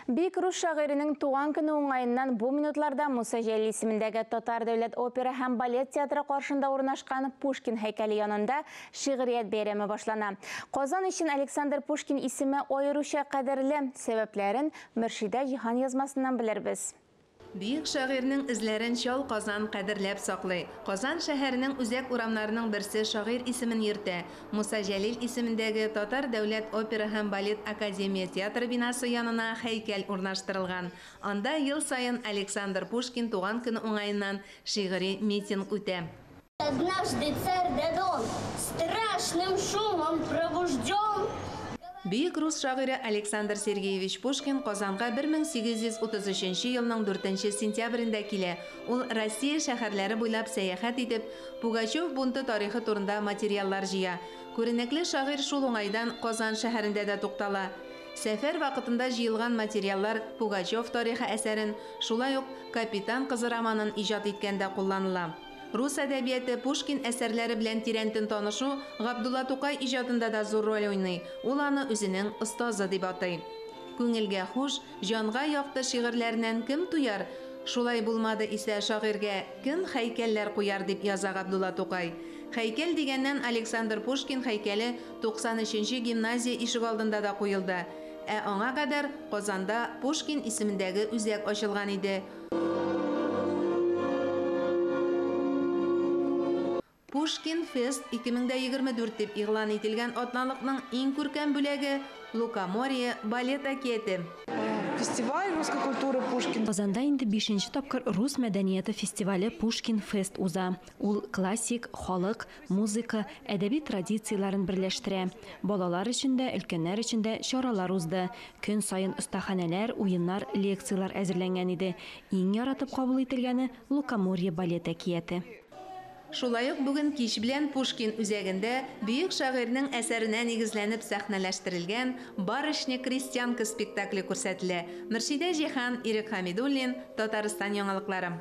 Бик рус шагыйренең туган көне уңайыннан бу минутларда Муса Җәлил исемендәге Татар дәүләт опера һәм балет театры каршында урнашкан Пушкин һәйкәле янында шигърият бәйрәме башлана. Казан өчен Александр Пушкин исеме аеруча кадерле, сәбәпләрен Мөршидә Җиһан язмасыннан белербез. Бийик шагыйрьнең эзләрен чал Казан кадерләп саклый. Казан шәһәренең үзәк урамнарының берсе шагыйрь исемен йөртә. Муса Җәлил исемендәге Татар дәүләт опера һәм балет академия театры бинасы янына һәйкәл урнаштырылган. Анда ел саен Александр Пушкин туган көне уңаеннан шигъри митинг үтә. Однажды царь Дадон страшным шумом пробужден. Бийик рус шагыйре Александр Сергеевич Пушкин Казанга 1833 елның 4 сентябрендә килә. Ул Россия шәһәрләре буйлап сәяхәт итеп, Пугачев бунты тарихы турында материаллар җыя. Күренекле шагыйрь шул уңайдан Казан шәһәрендә дә туктала. Сәфәр вакытында җыелган материаллар Пугачев тарихы әсәрен, шулай ук Капитан кызы романын иҗат иткәндә кулланыла. Рус әдәбияты Пушкин әсәрләре белән тирәнтен танышу Габдулла Тукай иҗатында да зур роль уйный. Ул аны үзенең остазы дип атый. Күңелгә хуш, җанга якты шигырьләреннән кем туяр? Шулай булмады исә шагыйрьгә кем һәйкәлләр куяр дип яза Габдулла Тукай. Һәйкәл дигәннән Александр Пушкин һәйкәле 93-нче гимназия ишек алдында да куелды. Ә аңа кадәр Казанда Пушкин исемендәге үзәк ачылган иде. Пушкин Фест 2024 дип игълан ителгән атналыкның иң күркәм бүләге Лукоморье балет әкияте. Фестиваль русской культуры Пушкин. Казанда инде 5-нче тапкыр рус мәдәнияте фестивале Пушкин Фест уза. Ул классик, халык, музыка, әдәби традицияләрен берләштерә. Балалар өчен дә, өлкәннәр өчен дә чаралар узды. Көн саен остаханәләр, уеннар, лекциялар әзерләнгән иде. Иң яратып кабул ителгәне Лукоморье балет әкияте. Шулай ук бүген кич белән Пушкин үзәгендә бийик шагыйрьнең әсәренә нигезләнеп сәхнәләштерелгән «Барышня-крестьянка» спектакле күрсәтелә. Мөршидә Җиһан, Ирек Хәмидуллин, Татарстан яңалыклары.